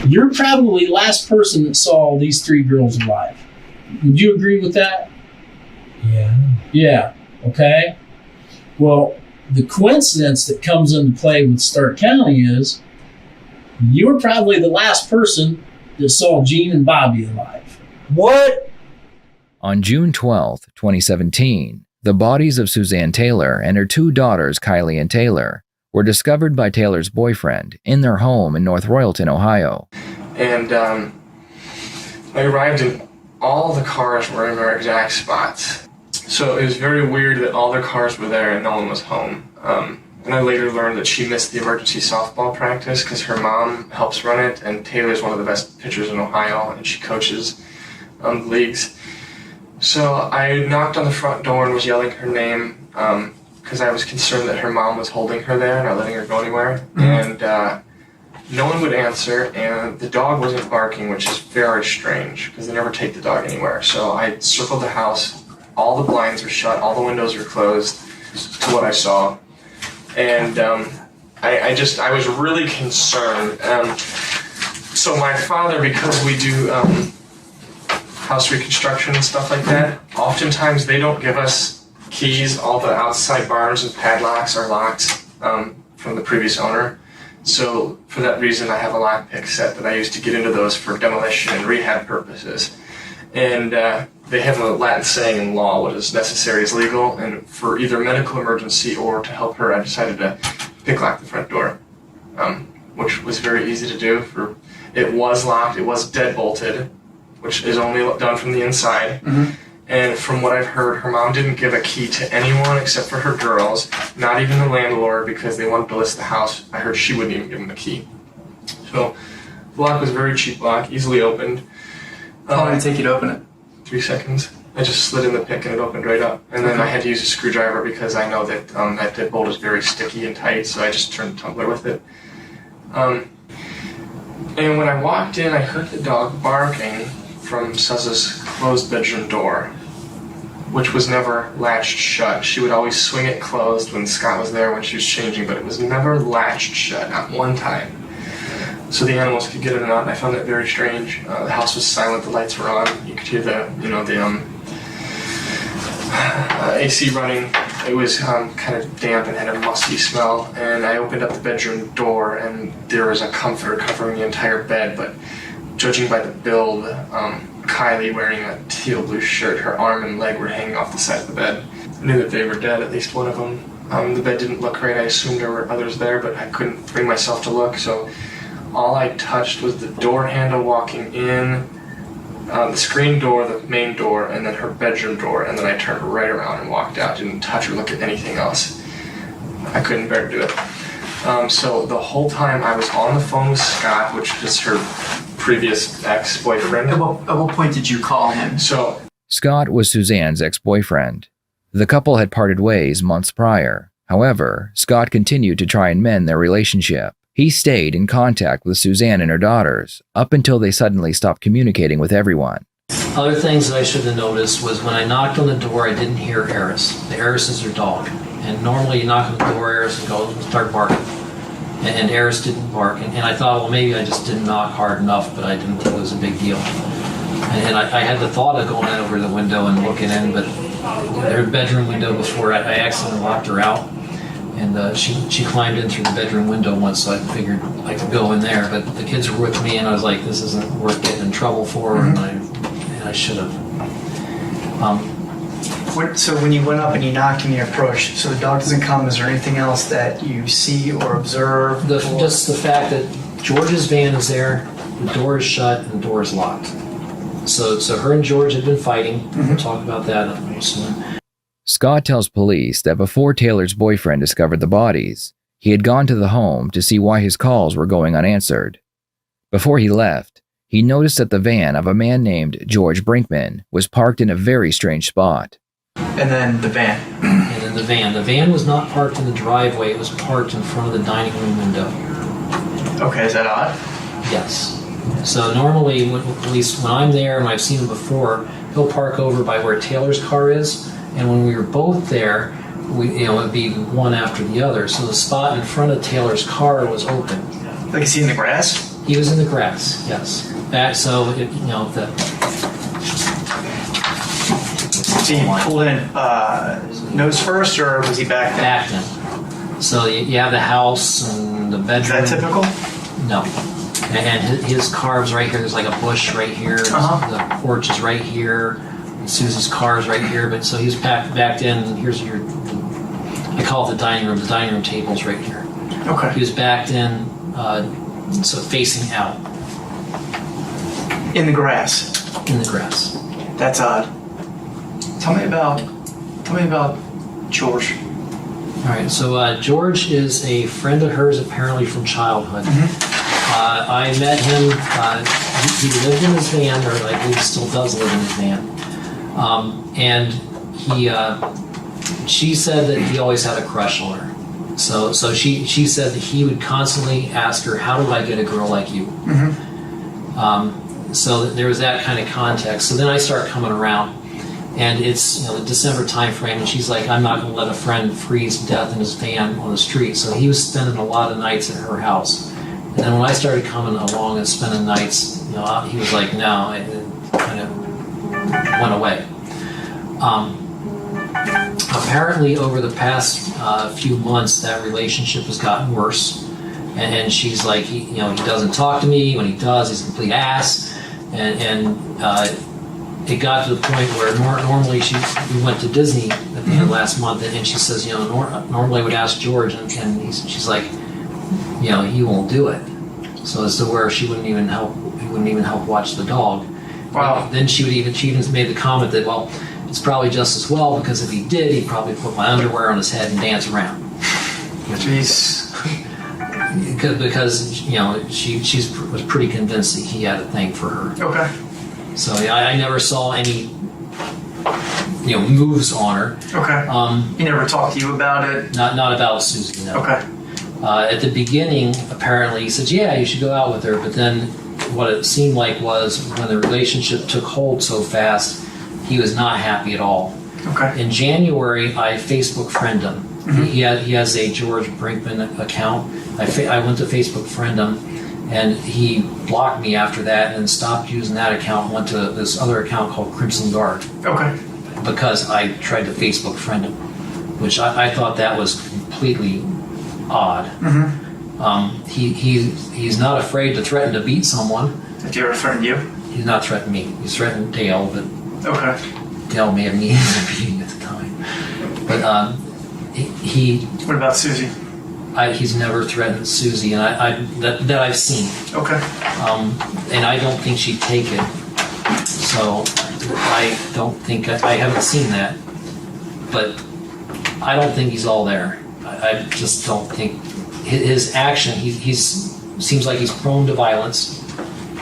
You're probably the last person that saw these three girls alive. Would you agree with that? Yeah. Yeah. Okay. Well, the coincidence that comes into play with Stark County is you were probably the last person that saw Gene and Bobby alive. What? On June 12, 2017, the bodies of Suzanne Taylor and her two daughters, Kylie and Taylor, were discovered by Taylor's boyfriend in their home in North Royalton, Ohio. And I arrived and all the cars were in their exact spots. So it was very weird that all their cars were there and no one was home. And I later learned that she missed the emergency softball practice because her mom helps run it, and Taylor's one of the best pitchers in Ohio, and she coaches the leagues. So I knocked on the front door and was yelling her name because I was concerned that her mom was holding her there, not letting her go anywhere. Mm-hmm. And no one would answer, and the dog wasn't barking, which is very strange because they never take the dog anywhere. So I circled the house. All the blinds were shut, all the windows were closed to what I saw. And I was really concerned. So my father, because we do house reconstruction and stuff like that, oftentimes they don't give us keys. All the outside bars and padlocks are locked from the previous owner. So for that reason, I have a lockpick set that I use to get into those for demolition and rehab purposes. And they have a Latin saying in law, what is necessary is legal, and for either medical emergency or to help her, I decided to pick-lock the front door, which was very easy to do. It was locked, it was dead-bolted, which is only done from the inside. Mm-hmm. And from what I've heard, her mom didn't give a key to anyone except for her girls, not even the landlord, because they wanted to list the house. I heard she wouldn't even give them a key. So the lock was a very cheap lock, easily opened. How long did it take you to open it? 3 seconds. I just slid in the pick and it opened right up. And then I had to use a screwdriver because I know that that bolt is very sticky and tight, so I just turned the tumbler with it. And when I walked in, I heard the dog barking from Suza's closed bedroom door, which was never latched shut. She would always swing it closed when Scott was there when she was changing, but it was never latched shut, not one time. So the animals could get in and out, and I found that very strange. The house was silent, the lights were on. You could hear the AC running. It was kind of damp and had a musty smell. And I opened up the bedroom door, and there was a comforter covering the entire bed. But judging by the build, Kylie wearing a teal blue shirt, her arm and leg were hanging off the side of the bed. I knew that they were dead, at least one of them. The bed didn't look right. I assumed there were others there, but I couldn't bring myself to look. So all I touched was the door handle walking in, the screen door, the main door, and then her bedroom door, and then I turned right around and walked out. Didn't touch or look at anything else. I couldn't bear to do it. So the whole time I was on the phone with Scott, which is her previous ex-boyfriend. At what point did you call him? Scott was Suzanne's ex-boyfriend. The couple had parted ways months prior. However, Scott continued to try and mend their relationship. He stayed in contact with Suzanne and her daughters up until they suddenly stopped communicating with everyone. Other things that I should have noticed was when I knocked on the door, I didn't hear Eris. The Eris is her dog. And normally you knock on the door, Eris will go and start barking. And Eris didn't bark. And I thought, well, maybe I just didn't knock hard enough, but I didn't think it was a big deal. And I had the thought of going over the window and looking in, but her bedroom window before I accidentally locked her out. And she climbed in through the bedroom window once, so I figured I could go in there. But the kids were with me, and I was like, this isn't worth getting in trouble for, and I should have. So when you went up and you knocked and you approached, so the dog doesn't come, is there anything else that you see or observe? Just the fact that George's van is there, the door is shut, and the door is locked. So her and George had been fighting. We'll talk about that soon. Scott tells police that before Taylor's boyfriend discovered the bodies, he had gone to the home to see why his calls were going unanswered. Before he left, he noticed that the van of a man named George Brinkman was parked in a very strange spot. And then the van. And then the van. The van was not parked in the driveway. It was parked in front of the dining room window. Okay, is that odd? Yes. So normally, at least when I'm there and I've seen him before, he'll park over by where Taylor's car is. And when we were both there, it'd be one after the other. So the spot in front of Taylor's car was open. Like you see in the grass? He was in the grass, yes. Back, so, the... So he pulled in nose first, or was he back then? Back then. So you have the house and the bedroom. Is that typical? No. And his car's right here. There's like a bush right here. The porch is right here. Susie's car is right here. But so he's backed in. And here's I call it the dining room. The dining room table's right here. Okay. He was backed in, so facing out In the grass. in the grass. That's odd. Tell me about George. All right. So George is a friend of hers, apparently from childhood. I met him. He lived in his van, or I believe still does live in his van. And she said that he always had a crush on her. So she said that he would constantly ask her, "How do I get a girl like you?" So there was that kind of context. So then I start coming around, and it's the December time frame, and she's like, "I'm not going to let a friend freeze to death in his van on the street." So he was spending a lot of nights at her house. And then when I started coming along and spending nights, he was like, "No," it kind of went away. Apparently, over the past few months, that relationship has gotten worse. And she's like, he doesn't talk to me. When he does, he's a complete ass. And it got to the point where normally we went to Disney at the end of last month, and she says, normally I would ask George, and she's like, he won't do it. So as to where he wouldn't even help watch the dog. Wow. Then she even made the comment that, well, it's probably just as well, because if he did, he'd probably put my underwear on his head and dance around. Jeez. Because she was pretty convinced that he had a thing for her. Okay. So I never saw any moves on her. Okay. He never talked to you about it? Not about Susie, no. Okay. At the beginning, apparently, he said, "Yeah, you should go out with her." But then what it seemed like was when the relationship took hold so fast, he was not happy at all. Okay. In January, I Facebook friended him. He has a George Brinkman account. I went to Facebook friend him, and he blocked me after that and stopped using that account and went to this other account called Crimson Guard. Okay. Because I tried to Facebook friend him, which I thought that was completely odd. He's not afraid to threaten to beat someone. Did you ever threaten you? He's not threatened me. He's threatened Dale, but Okay. Dale may have needed a beating at the time. But What about Susie? he's never threatened Susie, and that I've seen. Okay. And I don't think she'd take it. So I haven't seen that. But I don't think he's all there. I just don't think his action. He seems like he's prone to violence.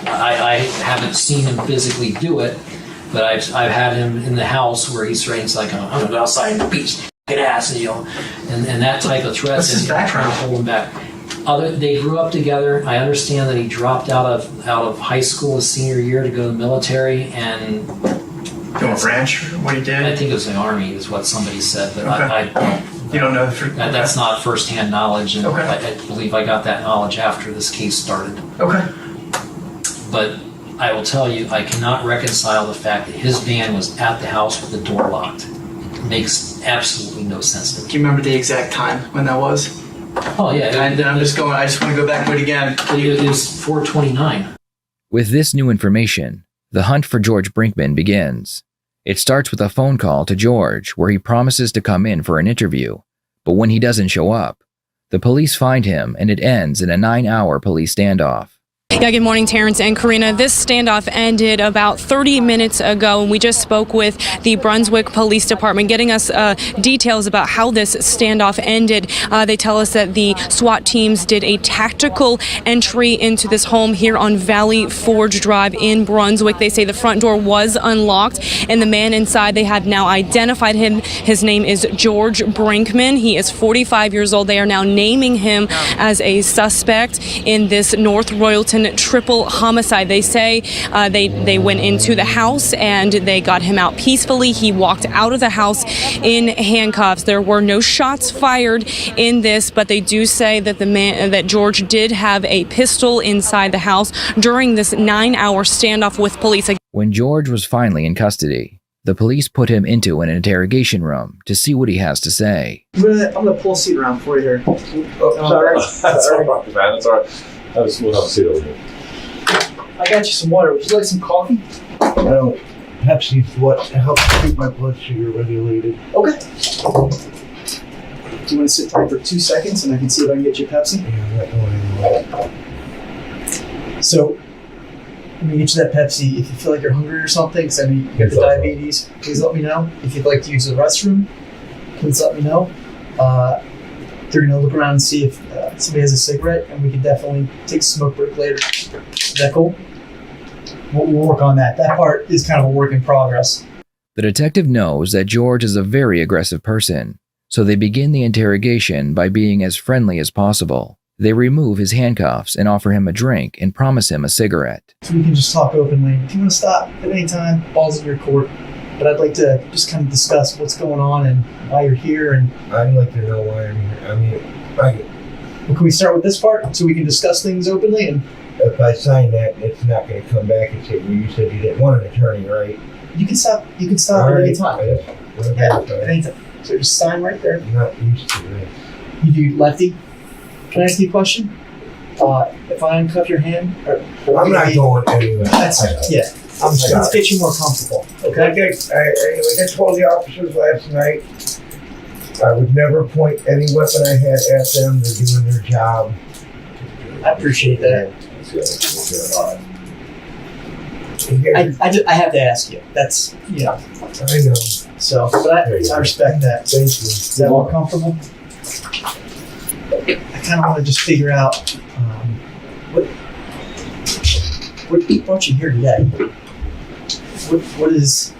I haven't seen him physically do it, but I've had him in the house where he's like, "I'm gonna go outside and beat his fucking ass," and that type of threat. What's his background? Trying to hold him back. They grew up together. I understand that he dropped out of high school his senior year to go to the military, and Go ranch? What he did? I think it was the Army, is what somebody said, but Okay. I don't. You don't know That's not firsthand knowledge, and Okay. I believe I got that knowledge after this case started. Okay. But I will tell you, I cannot reconcile the fact that his van was at the house with the door locked. It makes absolutely no sense to me. Do you remember the exact time when that was? Oh yeah, I just want to go back to it again. It was 4:29. With this new information, the hunt for George Brinkman begins. It starts with a phone call to George where he promises to come in for an interview, but when he doesn't show up, the police find him and it ends in a 9-hour police standoff. Yeah, good morning, Terrence and Karina. This standoff ended about 30 minutes ago, and we just spoke with the Brunswick Police Department, getting us details about how this standoff ended. They tell us that the SWAT teams did a tactical entry into this home here on Valley Forge Drive in Brunswick. They say the front door was unlocked, and the man inside, they have now identified him. His name is George Brinkman. He is 45 years old. They are now naming him as a suspect in this North Royalton triple homicide. They say they went into the house and they got him out peacefully. He walked out of the house in handcuffs. There were no shots fired in this, but they do say that that George did have a pistol inside the house during this 9-hour standoff with police. When George was finally in custody, the police put him into an interrogation room to see what he has to say. I'm gonna pull a seat around for you here. Oh, sorry. That's all right, man. That's all right. We'll have a seat over here. I got you some water. Would you like some coffee? No, Pepsi's what helps keep my blood sugar regulated. Okay. Do you want to sit tight for 2 seconds and I can see if I can get you Pepsi? Yeah, that one. So, let me get you that Pepsi. If you feel like you're hungry or something, because I mean, you got the diabetes, please let me know. If you'd like to use the restroom, please let me know. They're going to look around and see if somebody has a cigarette, and we can definitely take a smoke break later. Is that cool? We'll work on that. That part is kind of a work in progress. The detective knows that George is a very aggressive person, so they begin the interrogation by being as friendly as possible. They remove his handcuffs and offer him a drink and promise him a cigarette. So we can just talk openly. If you want to stop at any time, ball's in your court. But I'd like to just kind of discuss what's going on and why you're here. And I'd like to know why I'm here. well, can we start with this part so we can discuss things openly? And if I sign that, it's not going to come back and say, well, you said you didn't want an attorney, right? you can stop. You can stop All at any right. time. Yeah, at any time. So just sign right there. I'm not used to this. You do lefty. Can I ask you a question? If I uncuff your hand, or I'm not going anywhere. That's yeah. I'm Let's sorry. get you more comfortable. Okay. Like I told the officers last night, I would never point any weapon I had at them. They're doing their job. I appreciate that. I have to ask you. That's I know. So, but I respect that. Thank you. Is that more comfortable? I kind of want to just figure out what brought you here today. What is?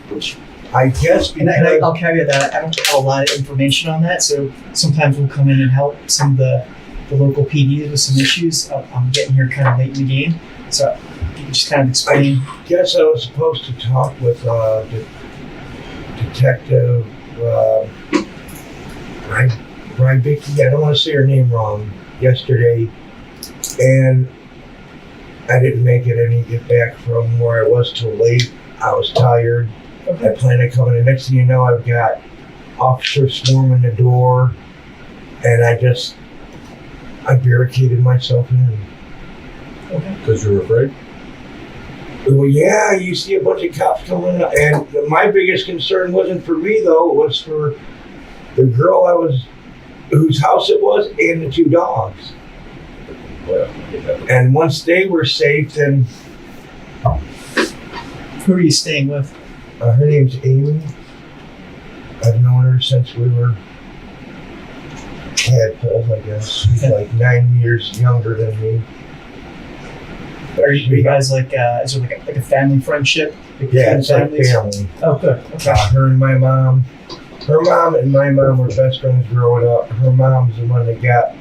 I guess And because I'll caveat that I don't have a lot of information on that. So sometimes we'll come in and help some of the local PDs with some issues. I'm getting here kind of late in the game, so if you can just kind of explain. I guess I was supposed to talk with Detective Vicky. I don't want to say her name wrong. Yesterday, and I didn't make it any get back from where I was till late. I was tired. Okay. I planned on coming in. Next thing you know, I've got officers swarming the door, and I barricaded myself in. Okay. Because you were afraid? Well, yeah, you see a bunch of cops coming, and my biggest concern wasn't for me though; it was for the girl whose house it was, and the 2 dogs. Well, And once they were safe, then Who are you staying with? her name's Amy. I've known her since we were tadpoles, I guess. She's like 9 years younger than me. Are you guys like? Is there like a family friendship? Yeah, it's like families? family. Oh, good. Okay. Her and my mom. Her mom and my mom were best friends growing up. Her mom's the one that got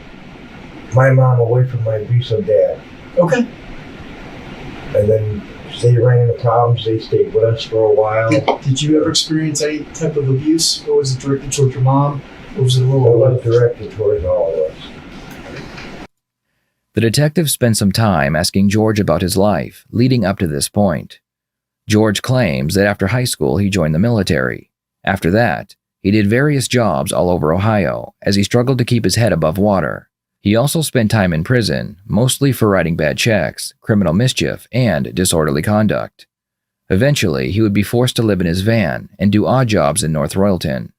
my mom away from my abusive dad. Okay. And then they ran into problems. They stayed with us for a while. Did you ever experience any type of abuse, or was it directed towards your mom, or was it a It little? was directed towards all of us. The detective spent some time asking George about his life leading up to this point. George claims that after high school he joined the military. After that, he did various jobs all over Ohio as he struggled to keep his head above water. He also spent time in prison, mostly for writing bad checks, criminal mischief, and disorderly conduct. Eventually, he would be forced to live in his van and do odd jobs in North Royalton.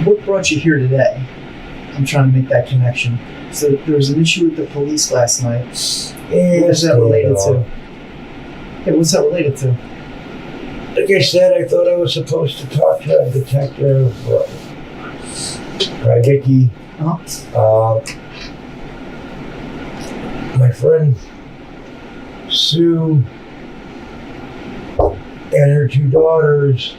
What brought you here today? I'm trying to make that connection. So there was an issue with the police last night. What is that related to? Yeah, what's that related to? Like I said, I thought I was supposed to talk to a detective, Vicky. My friend Sue and her 2 daughters,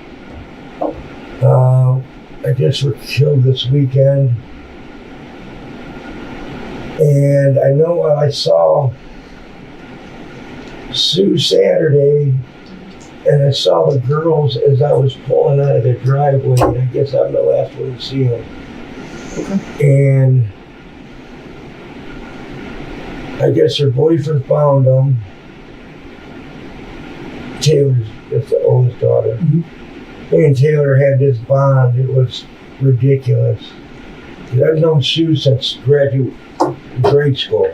I guess were killed this weekend. And I know I saw Sue Saturday, and I saw the girls as I was pulling out of the driveway, and I guess I'm the last one to see them. Okay. And I guess her boyfriend found them. Taylor's that's the oldest daughter. Mm-hmm. Me and Taylor had this bond. It was ridiculous. I've known Sue since grade school.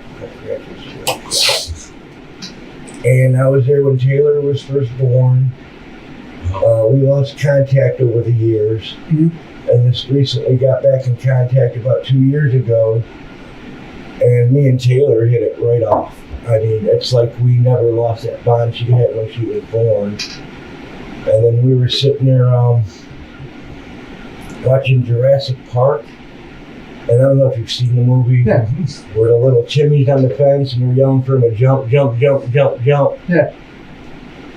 And I was there when Taylor was first born. We lost contact over the years. Mm-hmm. And this recently got back in contact about 2 years ago. And me and Taylor hit it right off. I mean, it's like we never lost that bond she had when she was born. And then we were sitting there watching Jurassic Park. And I don't know if you've seen the movie, where the little Timmy's on the fence and they're yelling for him to jump, jump, jump, jump, jump. Yeah.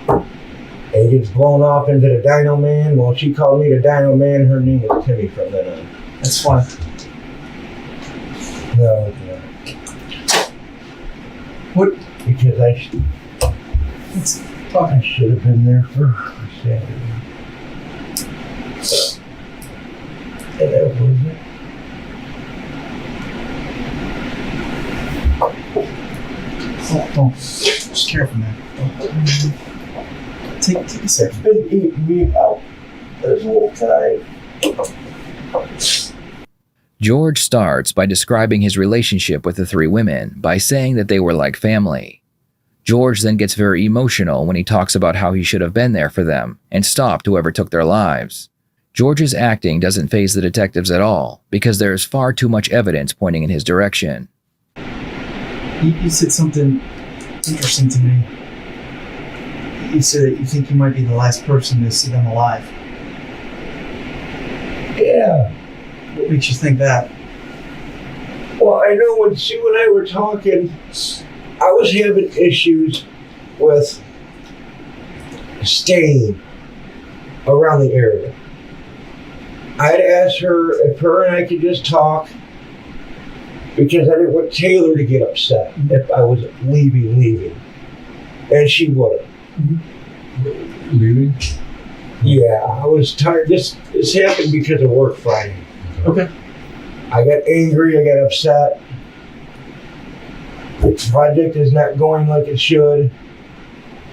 And he gets blown off into the Dino Man. Well, she called me the Dino Man. Her name was Timmy from then on. That's fun. No, it's not. What? Because I should have been there for Saturday. And that was it. Oh, just careful, man. Take a second. Been eating me out this whole time. George starts by describing his relationship with the three women by saying that they were like family. George then gets very emotional when he talks about how he should have been there for them and stopped whoever took their lives. George's acting doesn't faze the detectives at all because there is far too much evidence pointing in his direction. You said something interesting to me. You said that you think you might be the last person to see them alive. Yeah. What makes you think that? Well, I know when Sue and I were talking, I was having issues with staying around the area. I'd asked her if her and I could just talk, because I didn't want Taylor to get upset if I was leaving. And she would have. Mm-hmm. Leaving? Yeah, I was tired. This happened because of work Friday. Okay. I got angry, I got upset. The project is not going like it should.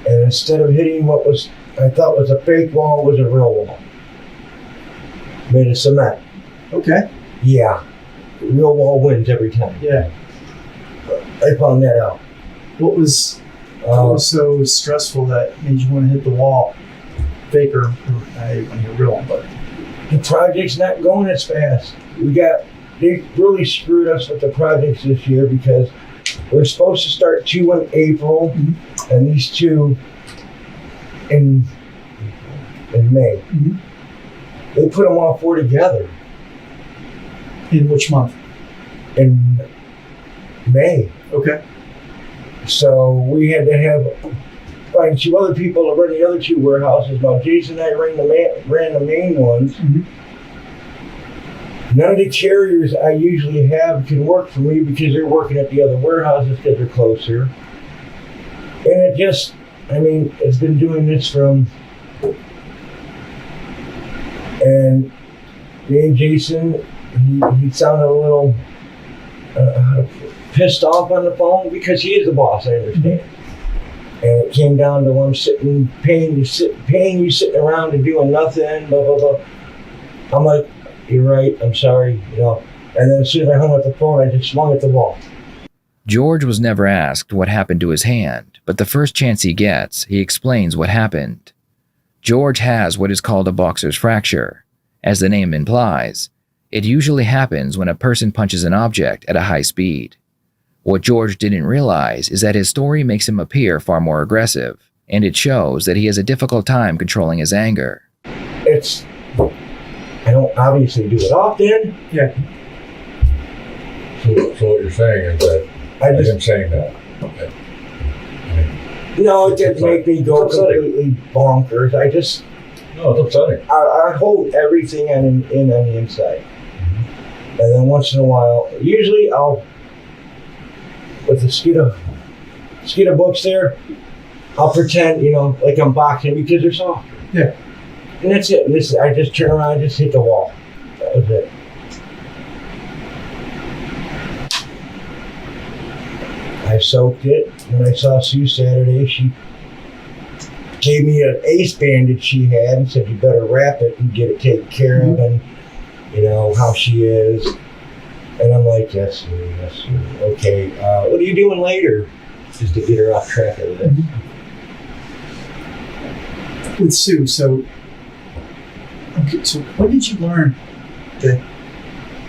And instead of hitting what I thought was a fake wall, was a real wall. Made of cement. Okay. Yeah. Real wall wins every time. Yeah. I found that out. What was so stressful that made you want to hit the wall? Fake or a real one, but the project's not going as fast. They really screwed us with the projects this year because we're supposed to start 2 in April, mm-hmm. and these 2 in May. Mm-hmm. They put them all 4 together. In which month? In May. Okay. So we had to find 2 other people to run the other 2 warehouses. Now Jason and I ran the main ones. Mm-hmm. None of the carriers I usually have can work for me because they're working at the other warehouses because they're closer. And it's been doing this and me and Jason, he sounded a little pissed off on the phone because he is the boss, I understand. Mm-hmm. And it came down to him paying you sitting around and doing nothing, blah, blah, blah. I'm like, you're right, I'm sorry, And then as soon as I hung up the phone, I just swung at the wall. George was never asked what happened to his hand, but the first chance he gets, he explains what happened. George has what is called a boxer's fracture. As the name implies, it usually happens when a person punches an object at a high speed. What George didn't realize is that his story makes him appear far more aggressive, and it shows that he has a difficult time controlling his anger. I don't obviously do it often. Yeah. So what you're saying is that I'm saying that. No, it didn't make me go completely bonkers. No, it's upsetting. I hold everything in on the inside. Mm-hmm. And then once in a while, usually I'll with the Skidda books there, I'll pretend, like I'm boxing because they're soft. Yeah. And that's it. I just turn around and just hit the wall. That was it. I soaked it. When I saw Sue Saturday, she gave me an ace bandage she had and said, you better wrap it and get it taken care of, and how she is. And I'm like, yes, Sue, yes, Sue. Okay, what are you doing later? Just to get her off track of it. With Sue, so when did you learn that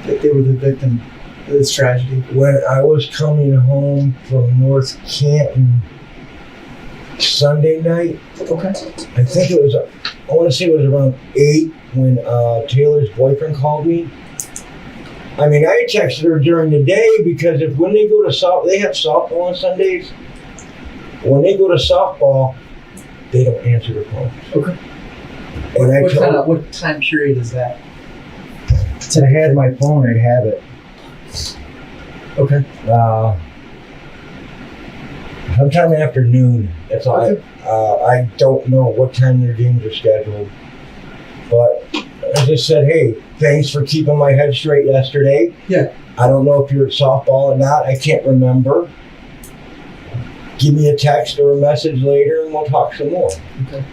they were the victim of this tragedy? When I was coming home from North Canton Sunday night, Okay. I think it was, I want to say it was around 8 when Taylor's boyfriend called me. I mean, I texted her during the day because when they go to they have softball on Sundays. When they go to softball, they don't answer the phone. Okay. And what time period is that? if I had my phone, I'd have it. Okay. Sometime afternoon. That's all. Okay. I don't know what time their games are scheduled, but I just said, hey, thanks for keeping my head straight yesterday. Yeah. I don't know if you're at softball or not. I can't remember. Give me a text or a message later and we'll talk some more. Okay.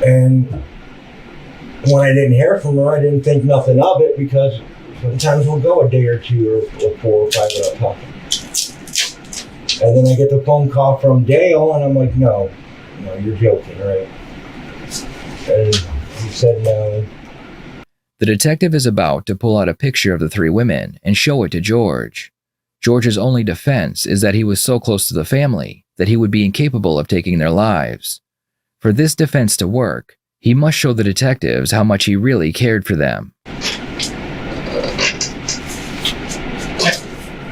And when I didn't hear from her, I didn't think nothing of it because sometimes we'll go a day or two or 4 or 5 without talking. And then I get the phone call from Dale and I'm like, no, you're joking, right? And he said no. The detective is about to pull out a picture of the 3 women and show it to George. George's only defense is that he was so close to the family that he would be incapable of taking their lives. For this defense to work, he must show the detectives how much he really cared for them.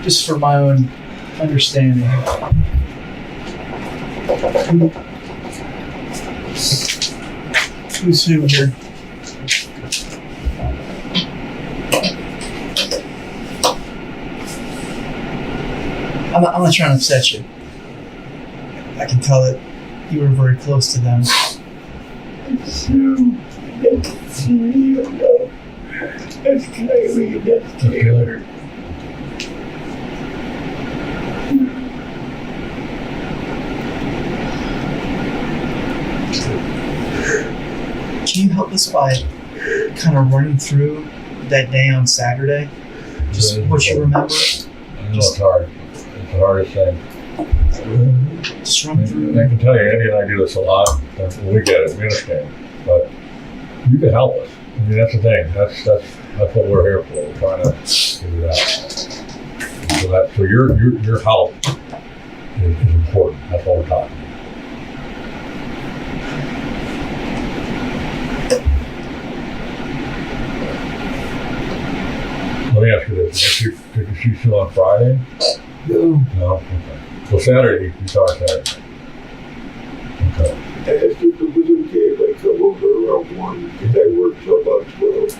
Just for my own understanding. Who's who here? I'm not trying to upset you. I can tell that you were very close to them. That's Kylie, that's Taylor. Can you help us by kind of running through that day on Saturday? Just what you remember? I know it's hard. It's the hardest thing. Just run through. I can tell you, Andy and I do this a lot. We get it, we understand. But you can help us. I mean, that's the thing. That's what we're here for. We're trying to figure it out. So your help is important. That's what we're talking about. Let me ask you this. Did you see Sue on Friday? No. No? Okay. So Saturday, you saw her Saturday. Okay. I asked if it was okay if I come over around 1 because I work till about 12.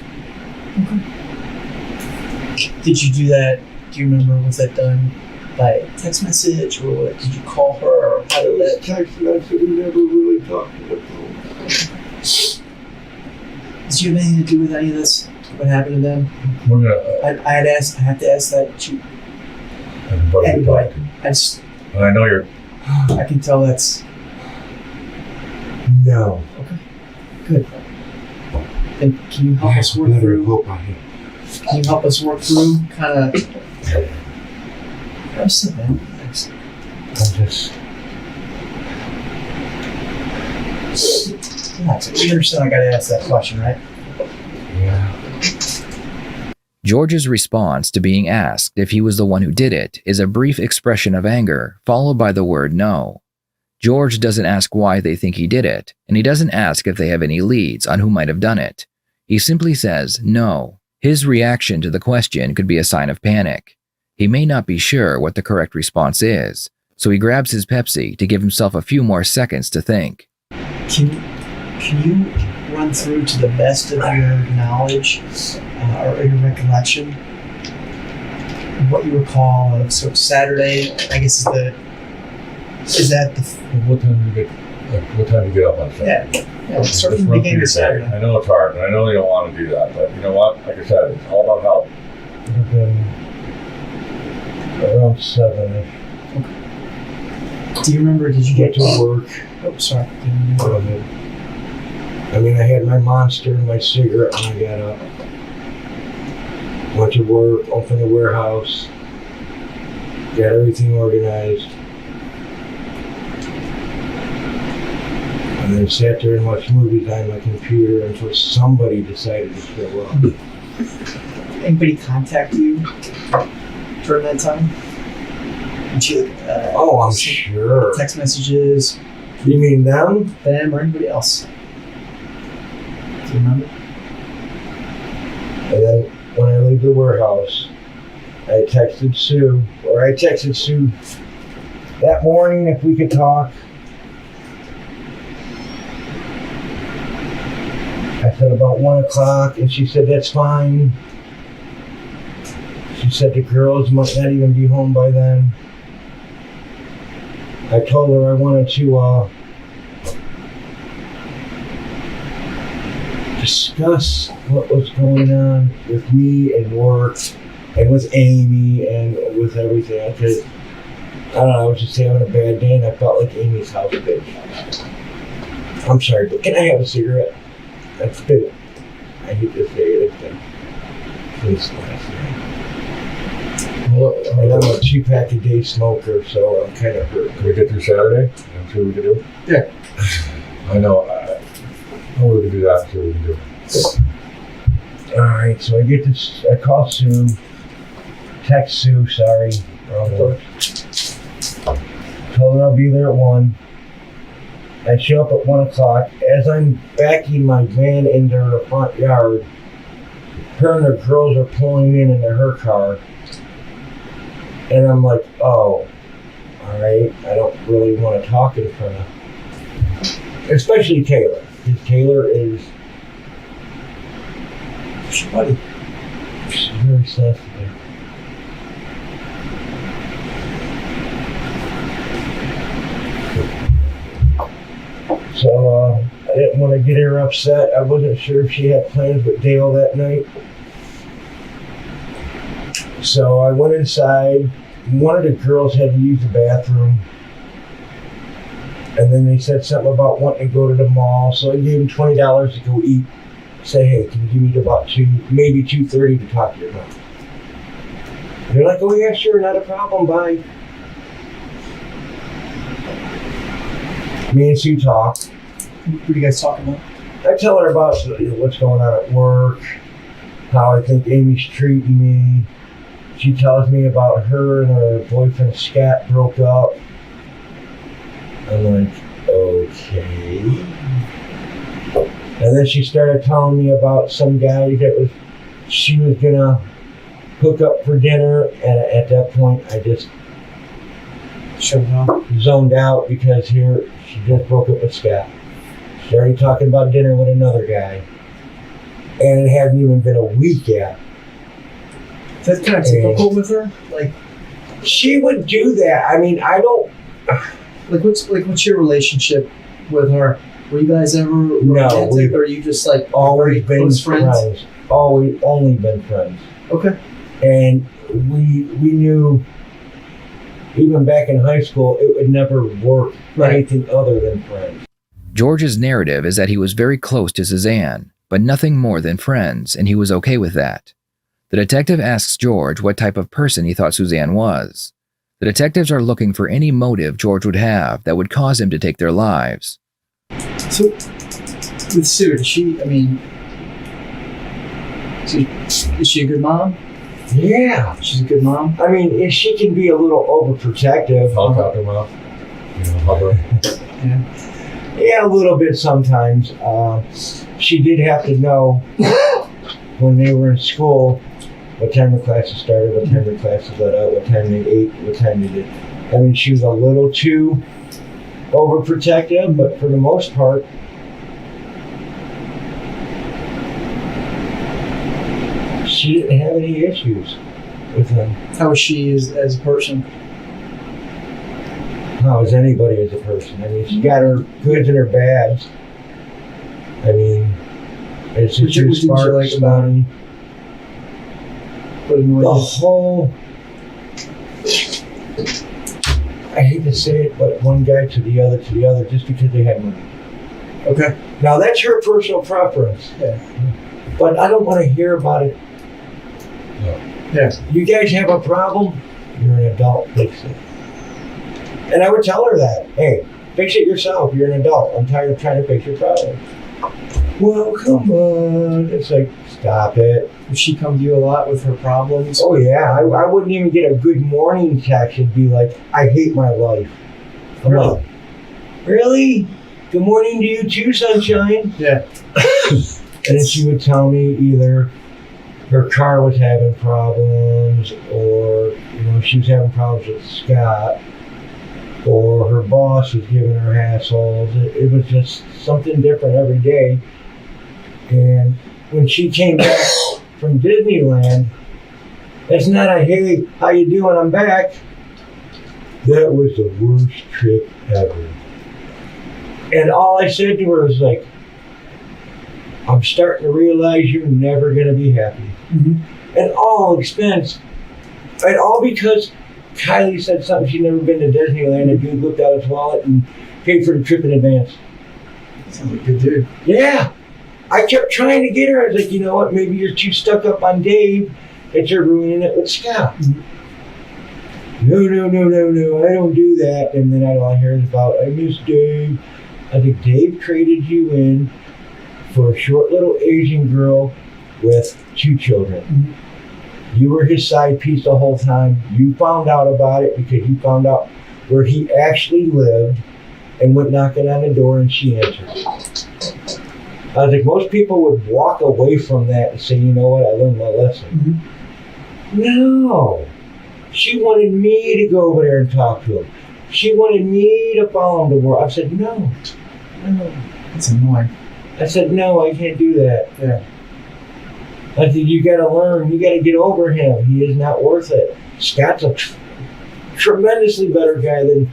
Did you do that? Do you remember, was that done by text message or what? Did you call her? Or how did that? Text message, we never really talked on the phone. Did you have anything to do with any of this? What happened to them? We're gonna. I have to ask that to Everybody. anybody. I know you're. I can tell that's No. good. And can you help us work Better through? hope I am. Can you help us work through kind of? I'm sitting there. Thanks. I'm just. Relax. You understand I gotta ask that question, right? Yeah. George's response to being asked if he was the one who did it is a brief expression of anger, followed by the word no. George doesn't ask why they think he did it, and he doesn't ask if they have any leads on who might have done it. He simply says no. His reaction to the question could be a sign of panic. He may not be sure what the correct response is, so he grabs his Pepsi to give himself a few more seconds to think. Can you run through to the best of your knowledge or your recollection what you recall of sort of Saturday, I guess is that the What time do you get? What time do you get up on Saturday? yeah, sort of Just the run beginning through of Saturday. your day. I know it's hard, and I know you don't want to do that, but you know what? Like I said, it's all about help. It would have been around 7-ish. Do you remember? Did you Get get to work. Oh, sorry. I mean, I had my Monster and my cigarette when I got up. Went to work, opened the warehouse, got everything organized. And then sat there and watched movies on my computer until somebody decided to show up. Anybody contact you during that time? Did you, Oh, I'm sure. text messages, You mean them? them, or anybody else? Do you remember? And then when I leave the warehouse, I texted Sue that morning if we could talk. I said about 1 o'clock, and she said that's fine. She said the girls might not even be home by then. I told her I wanted to discuss what was going on with me and work and with Amy and with everything. Because I don't know, I was just having a bad day and I felt like Amy's house bitch. I'm sorry, but can I have a cigarette? That's been, I hate to say it, it's been since last night. And I'm a 2-pack a day smoker, so I'm kind of hurt. Can we get through Saturday? I'm sure we can do. Yeah. I know. I know we can do that. I'm sure we can do. Alright, so I get this, I call Sue, text Sue, sorry, wrong word. Told her I'll be there at 1. I show up at 1 o'clock. As I'm backing my van into her front yard, her and her girls are pulling in into her car. And I'm like, oh, alright, I don't really want to talk in front of, especially Taylor. Because Taylor is, she's very sensitive. So I didn't want to get her upset. I wasn't sure if she had plans with Dale that night. So I went inside. One of the girls had to use the bathroom. And then they said something about wanting to go to the mall. So I gave them $20 to go eat. Say, hey, can you give me about maybe 2:30 to talk to your mom? They're like, oh yeah, sure, not a problem, bye. Me and Sue talk. What are you guys talking about? I tell her about what's going on at work, how I think Amy's treating me. She tells me about her and her boyfriend Scott broke up. I'm like, okay. And then she started telling me about some guy that she was gonna hook up for dinner, and at that point I just zoned out because here she just broke up with Scott. She's already talking about dinner with another guy. And it hadn't even been a week yet. That's kind of typical with her. Like, she would do that. I mean, I don't. what's your relationship with her? Were you guys ever romantic, or are you just like always been close friends? Always only been friends. Okay. And we knew even back in high school it would never work anything other than friends. George's narrative is that he was very close to Suzanne, but nothing more than friends, and he was okay with that. The detective asks George what type of person he thought Suzanne was. The detectives are looking for any motive George would have that would cause him to take their lives. So, with Sue, is she a good mom? Yeah. She's a good mom? I mean, if she can be a little overprotective. Helicopter mouth. Hover. Yeah, a little bit sometimes. She did have to know when they were in school what time the classes started, what time the classes let out, what time they ate, what time they did. I mean, she was a little too overprotective, but for the most part, she didn't have any issues. with him. How is she as a person? How is anybody as a person? I mean, she got her goods and her bads. I mean, it's What just did you like about her? money. What annoyed The you? whole, I hate to say it, but one guy to the other, just because they had money. Okay. Now that's her personal preference. Yeah. But I don't want to hear about it. No. Yeah. You guys have a problem? You're an adult, fix it. And I would tell her that. Hey, fix it yourself. You're an adult. I'm tired of trying to fix your problem. Well, come on. It's like, stop it. Does she come to you a lot with her problems? Oh, yeah. I wouldn't even get a good morning text and be like, I hate my life. I'm Really? like, really? Good morning to you too, sunshine. Yeah. And then she would tell me either her car was having problems, or she was having problems with Scott, or her boss was giving her hassles. It was just something different every day. And when she came back from Disneyland, it's not a hey, how you doing? I'm back. That was the worst trip ever. And all I said to her was like, I'm starting to realize you're never going to be happy. Mm-hmm. And all expense. And all because Kylie said something, she'd never been to Disneyland, and dude whipped out his wallet and paid for the trip in advance. Sounds like a good dude. Yeah. I kept trying to get her. I was like, you know what, maybe you're too stuck up on Dave that you're ruining it with Scott. Mm-hmm. No, I don't do that. And then all I hear is about, I miss Dave. I think Dave traded you in for a short little Asian girl with 2 children. Mm-hmm. You were his side piece the whole time. You found out about it because you found out where he actually lived and went knocking on the door and she answered. I was like, most people would walk away from that and say, you know what, I learned my lesson. Mm-hmm. No. She wanted me to go over there and talk to him. She wanted me to follow him to work. I said, no. That's annoying. I said, no, I can't do that. Yeah. I said, you gotta learn. You gotta get over him. He is not worth it. Scott's a tremendously better guy than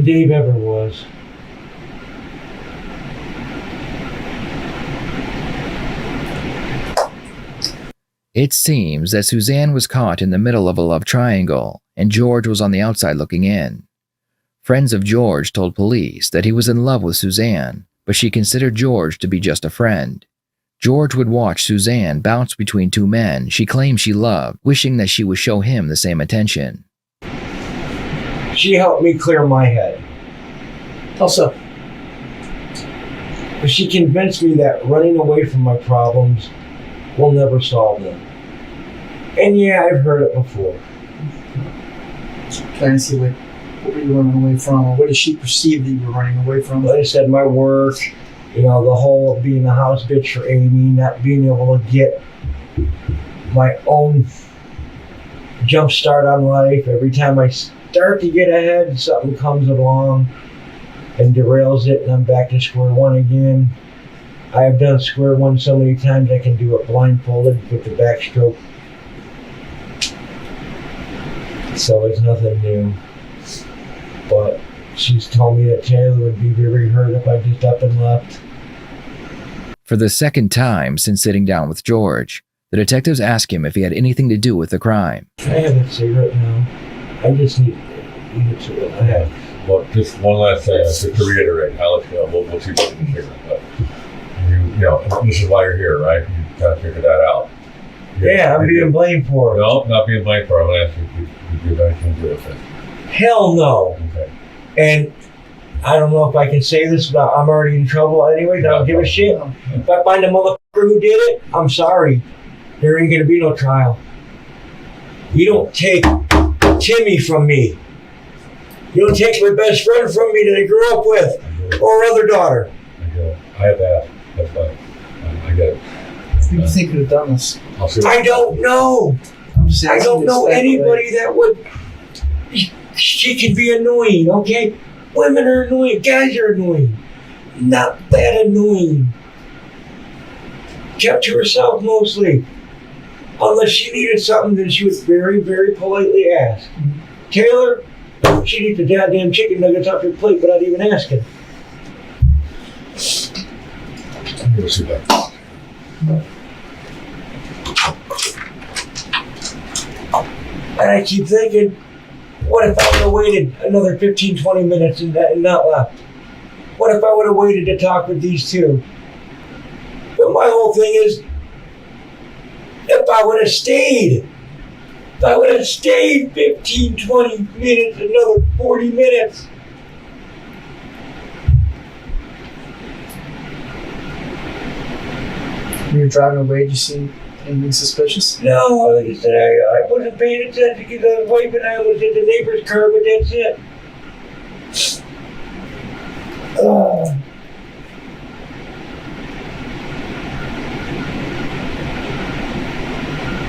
Dave ever was. It seems that Suzanne was caught in the middle of a love triangle, and George was on the outside looking in. Friends of George told police that he was in love with Suzanne, but she considered George to be just a friend. George would watch Suzanne bounce between 2 men she claimed she loved, wishing that she would show him the same attention. She helped me clear my head. Also, But she convinced me that running away from my problems will never solve them. And yeah, I've heard it before. can I see what were you running away from, or what did she perceive that you were running away from? Like I said, my work, the whole being a house bitch for Amy, not being able to get my own jump start on life. Every time I start to get ahead, something comes along and derails it, and I'm back to square one again. I have done square one so many times I can do it blindfolded with the backstroke. So it's nothing new. But she's told me that Taylor would be very hurt if I just up and left. For the second time since sitting down with George, the detectives asked him if he had anything to do with the crime. I have that cigarette now. I just need it to I have. Well, just one last thing, just to reiterate, Alex, we'll see what you can figure out. But this is why you're here, right? You kind of figured that out. Yeah, I'm being blamed for it. No, not being blamed for it. I'm going to ask you if you have anything to do with it. Hell no. Okay. And I don't know if I can say this, but I'm already in trouble anyways. I don't give a shit. If I find a motherfucker who did it, I'm sorry. There ain't gonna be no trial. You don't take Timmy from me. You don't take my best friend from me that I grew up with, or other daughter. I get it. I had to ask. That's fine. I get it. Who do you think could have done this? I'll see. I don't know. I'm just I asking don't you to know speculate. anybody that would. She can be annoying, okay? Women are annoying, guys are annoying. Not that annoying. Kept to herself mostly. Unless she needed something, then she would very, very politely ask. Taylor, she needs the goddamn chicken nuggets off your plate without even asking. I'm gonna see that. And I keep thinking, what if I would have waited another 15, 20 minutes and not left? What if I would have waited to talk with these two? But my whole thing is, if I would have stayed 15, 20 minutes, another 40 minutes. When you were driving away, did you see anything suspicious? No, like I said, I wasn't paying attention because I was wiping. I was at the neighbor's car, but that's it.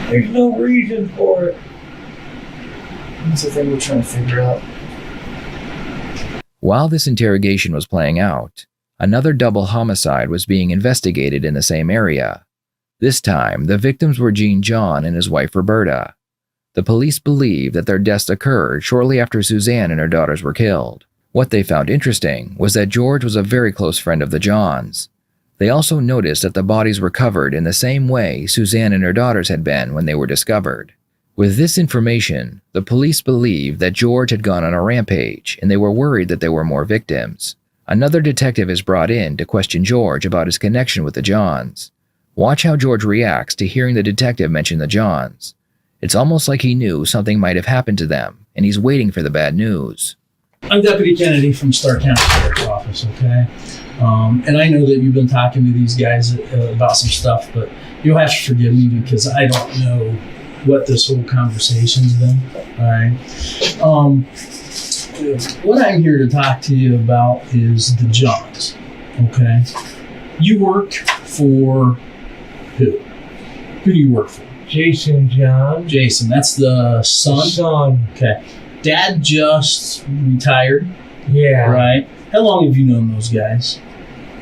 There's no reason for it. That's the thing we're trying to figure out. While this interrogation was playing out, another double homicide was being investigated in the same area. This time, the victims were Gene John and his wife Roberta. The police believed that their deaths occurred shortly after Suzanne and her daughters were killed. What they found interesting was that George was a very close friend of the Johns. They also noticed that the bodies were covered in the same way Suzanne and her daughters had been when they were discovered. With this information, the police believed that George had gone on a rampage, and they were worried that there were more victims. Another detective is brought in to question George about his connection with the Johns. Watch how George reacts to hearing the detective mention the Johns. It's almost like he knew something might have happened to them, and he's waiting for the bad news. I'm Deputy Kennedy from Stark County Sheriff's Office, okay? And I know that you've been talking to these guys about some stuff, but you'll have to forgive me because I don't know what this whole conversation's been, all right? What I'm here to talk to you about is the Johns, okay? You work for who? Who do you work for? Jason John. Jason, that's the son? Son. Okay. Dad just retired, Yeah. right? How long have you known those guys?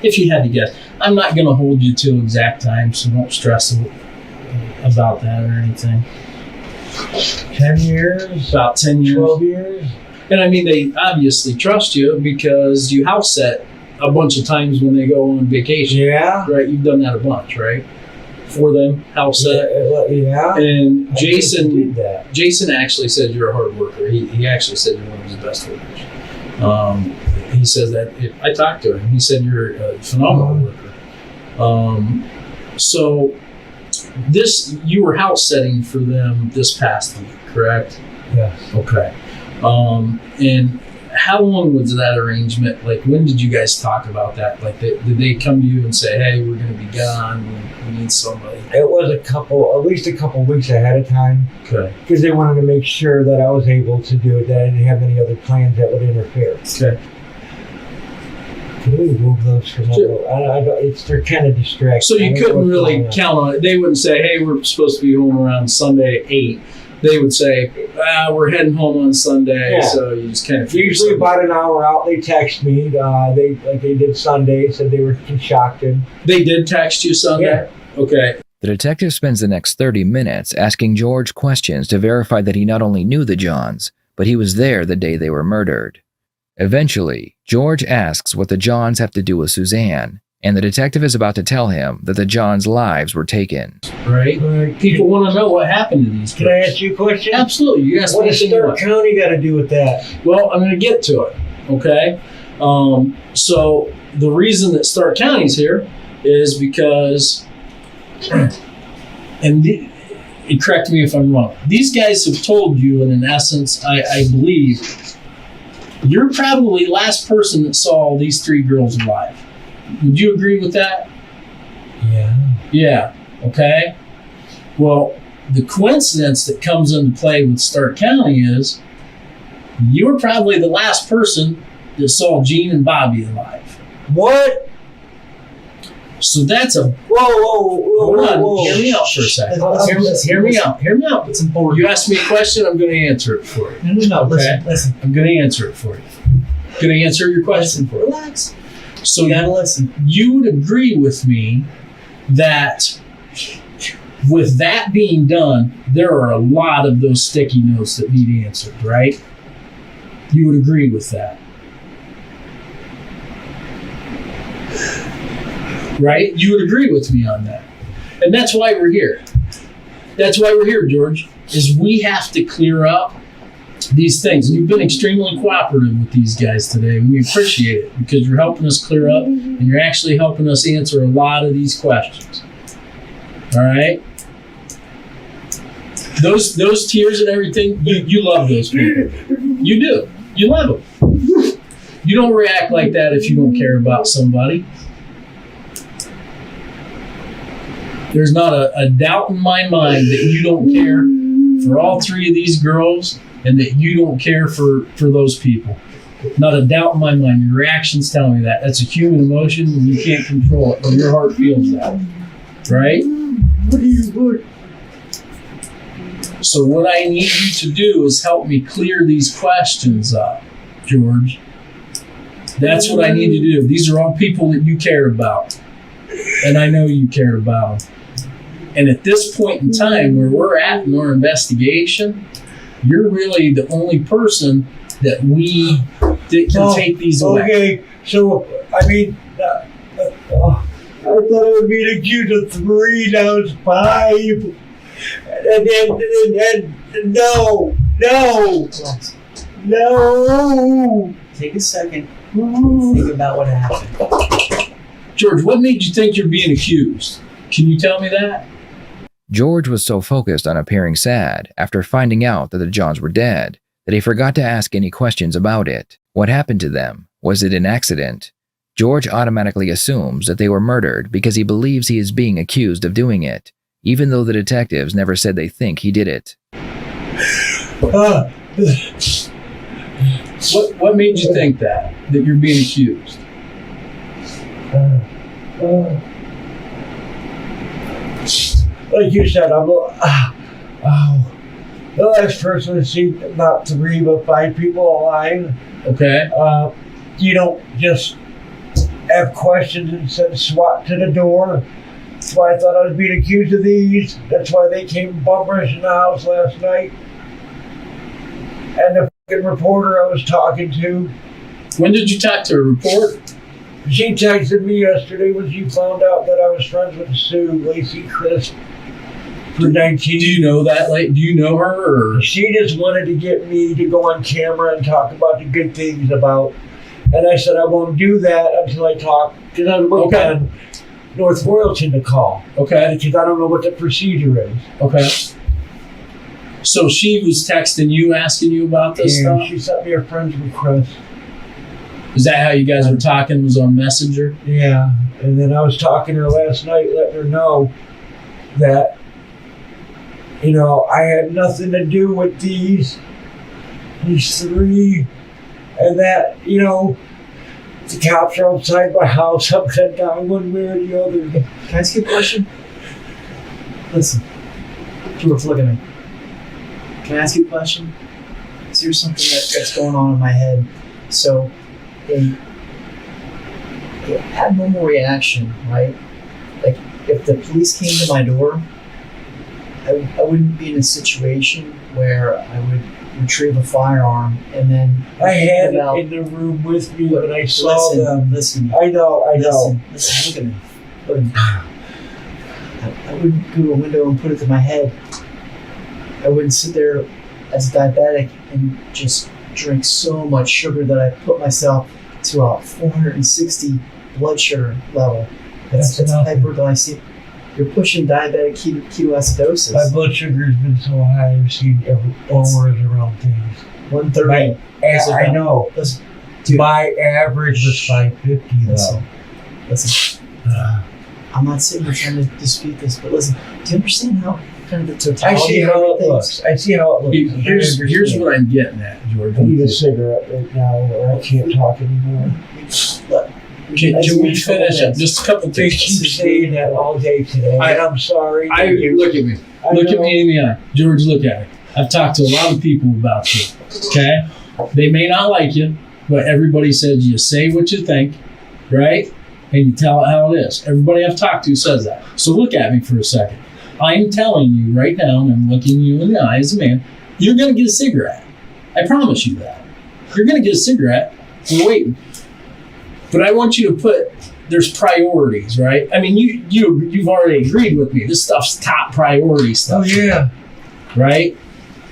If you had to guess. I'm not going to hold you to exact time, so don't stress about that or anything. 10 years? About 10 years. 12 years? And I mean, they obviously trust you because you house set a bunch of times when they go on vacation. Yeah. Right? You've done that a bunch, right? For them, house set. Yeah. And Jason did that. Jason actually said you're a hard worker. He actually said you're one of his best workers. He says that I talked to him. He said you're a phenomenal worker. So you were house setting for them this past week, correct? Yes. Okay. And how long was that arrangement? Like, when did you guys talk about that? Like, did they come to you and say, "Hey, we're going to be gone. We need somebody"? It was at least a couple weeks ahead of time. Okay. Because they wanted to make sure that I was able to do it, that I didn't have any other plans that would interfere. Okay. Can we remove those from Sure. they're kind of distracting. So you couldn't really count on it. They wouldn't say, "Hey, we're supposed to be home around Sunday at 8." They would say, "We're heading home on Sunday," Yeah. so you just kind of Usually about an hour out, they text me. They did Sunday, said they were shocked. They did text you Sunday? Yeah. Okay. The detective spends the next 30 minutes asking George questions to verify that he not only knew the Johns, but he was there the day they were murdered. Eventually, George asks what the Johns have to do with Suzanne, and the detective is about to tell him that the Johns' lives were taken. Right? People want to know what happened to these Can I kids. ask you a question? Absolutely. You ask What me does anything you Stark want. County got to do with that? Well, I'm going to get to it, okay? So the reason that Stark County's here is because, and correct me if I'm wrong, these guys have told you, and in essence, I believe, you're probably the last person that saw these three girls alive. Would you agree with that? Yeah. Yeah, okay. Well, the coincidence that comes into play with Stark County is you were probably the last person that saw Gene and Bobby alive. What? So that's a... Whoa. Hold on, hear me out for a second. Hear me out. It's important. You asked me a question, I'm going to answer it for you. No, Okay. listen. I'm going to answer it for you. I'm going to answer your question for you. Relax. So You gotta listen. you would agree with me that With that being done, there are a lot of those sticky notes that need answered, right? You would agree with that, right? You would agree with me on that. And that's why we're here. That's why we're here, George, is we have to clear up these things. And you've been extremely cooperative with these guys today, and we appreciate it because you're helping us clear up and you're actually helping us answer a lot of these questions. All right? Those tears and everything, you love those people. You do. You love them. You don't react like that if you don't care about somebody. There's not a doubt in my mind that you don't care for all three of these girls and that you don't care for those people. Not a doubt in my mind. Your reactions tell me that. That's a human emotion and you can't control it, but your heart feels that. Right? So what I need you to do is help me clear these questions up, George. That's what I need to do. These are all people that you care about. And I know you care about them. And at this point in time where we're at in our investigation, you're really the only person that can take these away. Okay, so, I mean, I thought I would be accused of 3, now it's 5. And no. Take a second. Think about what happened. George, what made you think you're being accused? Can you tell me that? George was so focused on appearing sad after finding out that the Johns were dead that he forgot to ask any questions about it. What happened to them? Was it an accident? George automatically assumes that they were murdered because he believes he is being accused of doing it, even though the detectives never said they think he did it. What made you think that you're being accused? Like you said, the last person to see not 3 but 5 people alive. Okay. You don't just have questions and send SWAT to the door. That's why I thought I was being accused of these. That's why they came bum rushing the house last night. And the fucking reporter I was talking to. When did you talk to a reporter? She texted me yesterday when she found out that I was friends with Sue, Lacey Chris, for 19. Do you know that? Do you know her? Or? She just wanted to get me to go on camera and talk about the good things about. And I said I won't do that until I talk, because I was waiting on North Royalton to call. Okay. Because I don't know what the procedure is. Okay. So she was texting you, asking you about this stuff? She sent me a friend's request. Is that how you guys were talking, was on Messenger? Yeah. And then I was talking to her last night, letting her know that, I had nothing to do with these 3, and that, the cops are outside my house, upside down, one way or the other. Can I ask you a question? Listen, George, look at me. Can I ask you a question? So here's something that's going on in my head. So, an abnormal reaction, right? Like, if the police came to my door, I wouldn't be in a situation where I would retrieve a firearm and then I had it in the room with me when I saw them. Listen. I know. Listen, look at me. I wouldn't go to a window and put it to my head. I wouldn't sit there as a diabetic and just drink so much sugar that I put myself to a 460 blood sugar level. That's hyperglycemia. You're pushing diabetic ketoacidosis. My blood sugar has been so high, I've seen lowers around things. 130. I know. Listen, dude, my average was 550 though. Listen. I'm not sitting here trying to dispute this, but listen, do you understand how kind of the totality I see how it looks. Here's what I'm getting at, George. I need a cigarette right now, or I can't talk anymore. Can we finish up? Just a couple They things. keep saying that all day today, and I'm sorry. Look at me. Look at me in the eye. George, look at me. I've talked to a lot of people about you, okay? They may not like you, but everybody says you say what you think, right? And you tell it how it is. Everybody I've talked to says that. So look at me for a second. I'm telling you right now, and I'm looking you in the eye as a man, you're going to get a cigarette. I promise you that. You're going to get a cigarette. We're waiting. But I want you to put, there's priorities, right? I mean, you've already agreed with me. This stuff's top priority stuff. Oh, yeah. Right?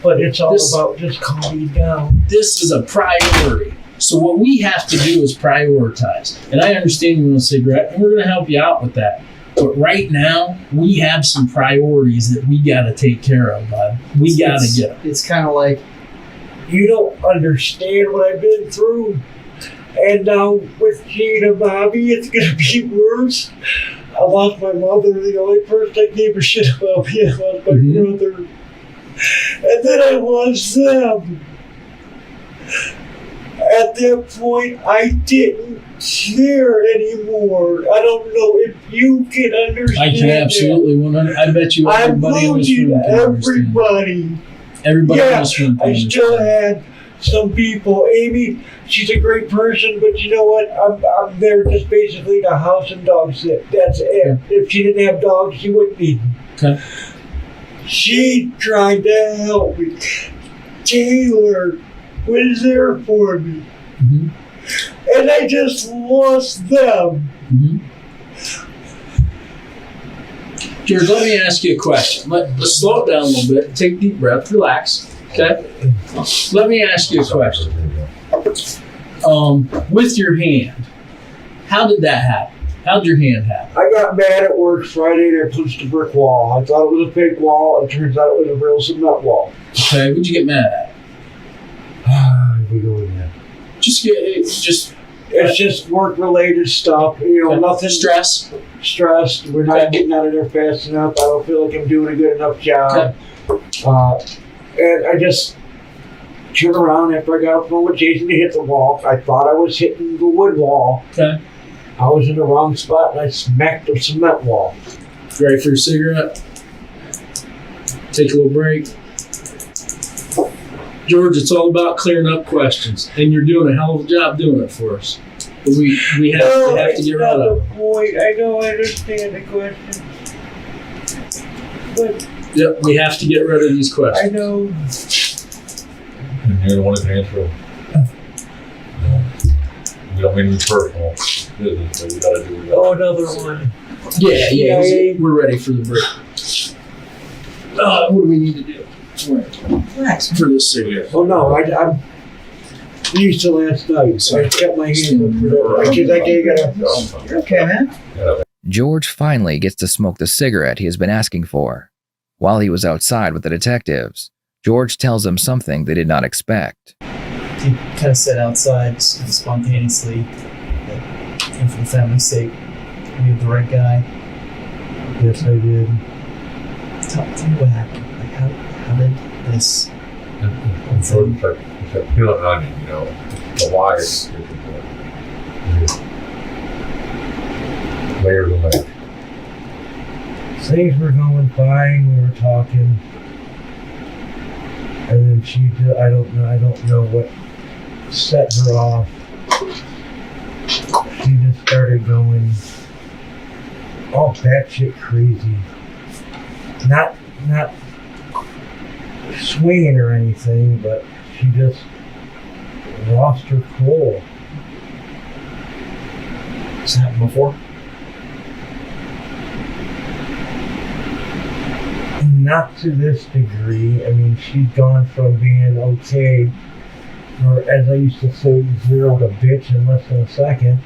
But it's all about just calming down. This is a priority. So what we have to do is prioritize. And I understand you want a cigarette, and we're going to help you out with that. But right now, we have some priorities that we got to take care of, bud. We got to get them. It's kind of like, you don't understand what I've been through. And now with Gene and Bobby, it's going to be worse. I lost my mother. The only person I gave a shit about me, I lost my brother. And then I lost them. At that point, I didn't care anymore. I don't know if you can understand. I can absolutely 100. I bet you everybody in this room can understand. Everybody in this room can I still had some people. Amy, she's a great person, but you know what? I'm there just basically to house and dog sit. That's it. Okay. If she didn't have dogs, she wouldn't need them. Okay. She tried to help me. Taylor was there for me. Mm-hmm. And I just lost them. Mm-hmm. George, let me ask you a question. Let's slow it down a little bit. Take a deep breath. Relax. Okay? Let me ask you a question. With your hand, how did that happen? How did your hand happen? I got mad at work Friday and I punched a brick wall. I thought it was a fake wall. It turns out it was a real cement wall. Okay, what'd you get mad at? We go in there. It's It's just work-related stuff. You know, nothing. Stressed. We're not getting out of there fast enough. I don't feel like I'm doing a good enough job. And I just turned around after I got off the phone with Jason to hit the wall. I thought I was hitting the wood wall. Okay. I was in the wrong spot and I smacked the cement wall. You ready for your cigarette? Take a little break. George, it's all about clearing up questions, and you're doing a hell of a job doing it for us. But we have to get rid of them. I know I understand the question. But Yep, we have to get rid of these I questions. know. And you're the one that can answer them. We don't mean to be personal business, but we gotta do what we Oh, gotta. another one. Yeah, we're ready for the break. What do we need to do? relax. For this cigarette. Oh no, I'm used to last night, so I kept my hand up for that. Because I gave it up. You're okay, man. George finally gets to smoke the cigarette he has been asking for. While he was outside with the detectives, George tells them something they did not expect. He kind of said outside spontaneously that, and for the family's sake, we have the right guy. Yes, I did. Tell me what happened. Like, how did this? And so it's like peel an onion, you know. The why is important. Layers of layers. Things were going fine. We were talking, and then I don't know what set her off. She just started going all batshit crazy. Not swinging or anything, but she just lost her cool. Has it happened before? Not to this degree. I mean, she's gone from being okay, or as I used to say, 0 to bitch in less than a second,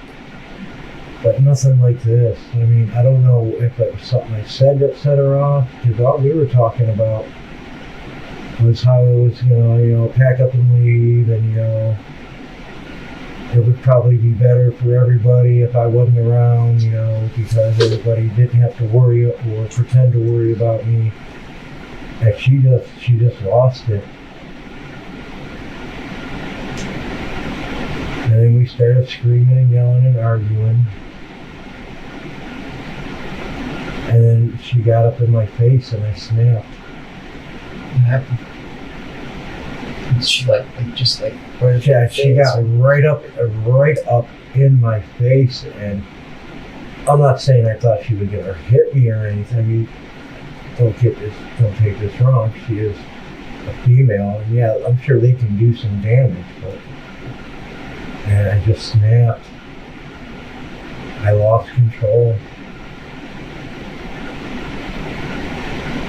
but nothing like this. I mean, I don't know if it was something I said that set her off, because all we were talking about was how it was, you know, pack up and leave, and, you know, it would probably be better for everybody if I wasn't around, you know, because everybody didn't have to worry or pretend to worry about me. And she just lost it. And then we started screaming and yelling and arguing. And then she got up in my face and I snapped. What happened? She just right Yeah, she got right up in my face, and I'm not saying I thought she was gonna hit me or anything. I mean, don't take this wrong, she is a female, and yeah, I'm sure they can do some damage, but, and I just snapped. I lost control.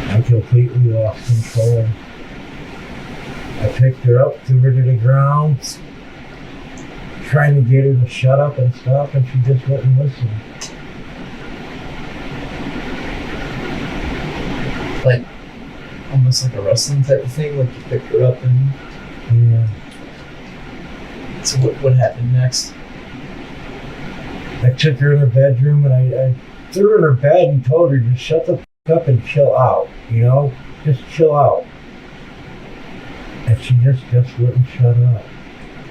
I completely lost control. I picked her up, threw her to the ground, trying to get her to shut up and stop, and she just wouldn't listen. Like, almost like a wrestling type of thing, like you picked her up and... Yeah. So what happened next? I took her in her bedroom and I threw her in her bed and told her, just shut the f*** up and chill out, you know? Just chill out. And she just wouldn't shut up.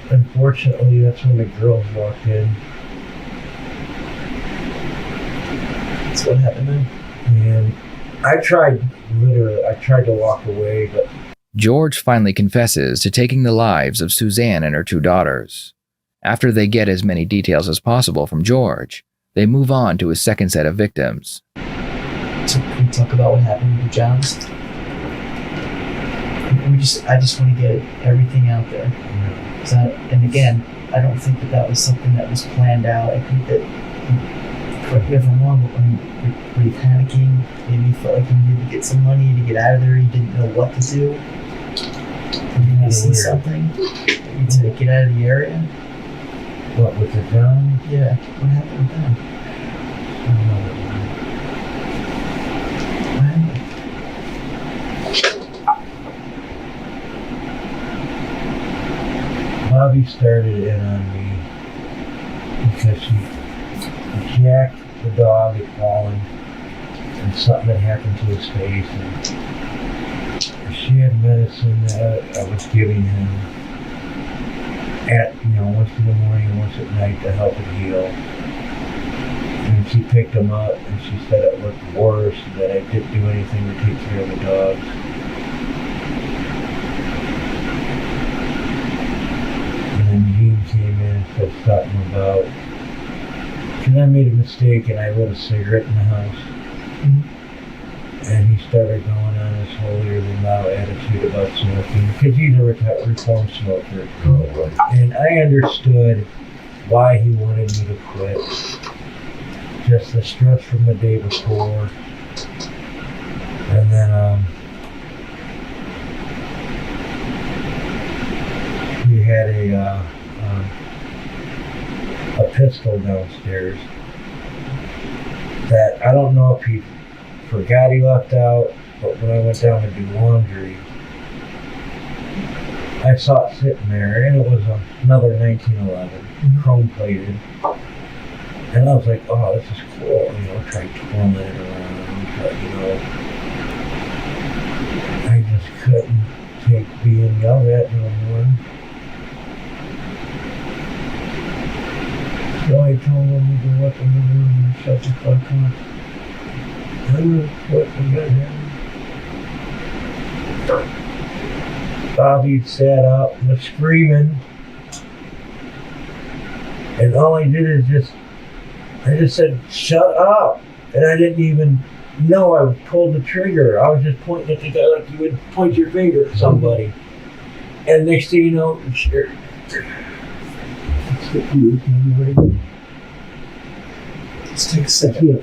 Unfortunately, that's when the girls walked in. So what happened then? And I tried to walk away, but... George finally confesses to taking the lives of Suzanne and her 2 daughters. After they get as many details as possible from George, they move on to his second set of victims. So can we talk about what happened with the Johns? I just want to get everything out there. And again, I don't think that was something that was planned out. I think that, correct me if I'm wrong, but were you panicking? Maybe you felt like you needed to get some money to get out of there. You didn't know what to do. Did you see something? To get out of the area? What, with the gun? Yeah. What happened with them? What happened? Bobby started in on me because she jacked the dog had fallen and something had happened to his face, and she had medicine that I was giving him at, once in the morning and once at night to help it heal. And she picked him up and she said it looked worse, that I didn't do anything to take care of the dogs. And then Gene came in and said something about, because I made a mistake and I lit a cigarette in the house. Mm-hmm. And he started going on this holier-than-thou attitude about smoking, because he's a reformed smoker. And I understood why he wanted me to quit. Just the stress from the day before. And then he had a pistol downstairs that I don't know if he forgot he left out, but when I went down to do laundry, I saw it sitting there, and it was another 1911, chrome plated. And I was like, oh, this is cool, tried twirling it around, but, I just couldn't take being yelled at no more. So I told him to go up in the room and shut the fuck up. Bobby sat up and was screaming, and all I did is I just said, shut up, and I didn't even know I pulled the trigger. I was just pointing at the guy like you would point your finger at somebody, and next thing you know, sure. Let's take a second.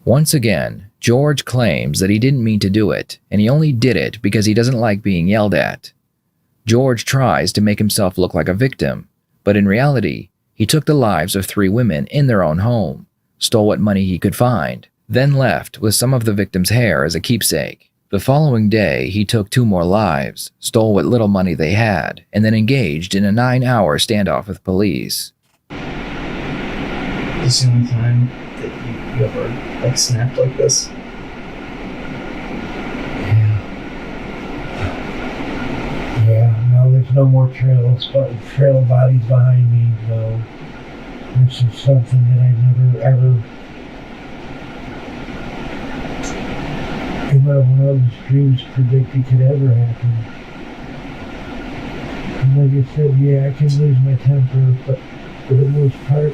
Once again, George claims that he didn't mean to do it, and he only did it because he doesn't like being yelled at. George tries to make himself look like a victim, but in reality, he took the lives of 3 women in their own home, stole what money he could find, then left with some of the victims' hair as a keepsake. The following day, he took 2 more lives, stole what little money they had, and then engaged in a 9-hour standoff with police. This is the only time that you ever snapped like this? Yeah, no, there's no more trail bodies behind me, no. This is something that I never ever in my wildest dreams predicted could ever happen. And like I said, yeah, I can lose my temper, but for the most part,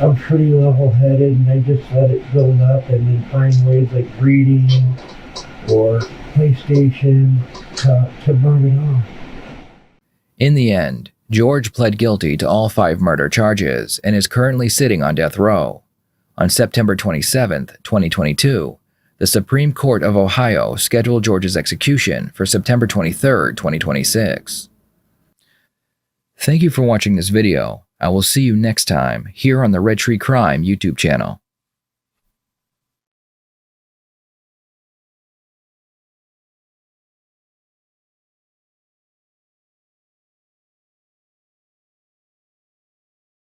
I'm pretty level-headed, and I just let it build up and then find ways like reading or PlayStation to burn it off. In the end, George pled guilty to all 5 murder charges and is currently sitting on death row. On September 27, 2022, the Supreme Court of Ohio scheduled George's execution for September 23, 2026. Thank you for watching this video. I will see you next time here on the Red Tree Crime YouTube channel.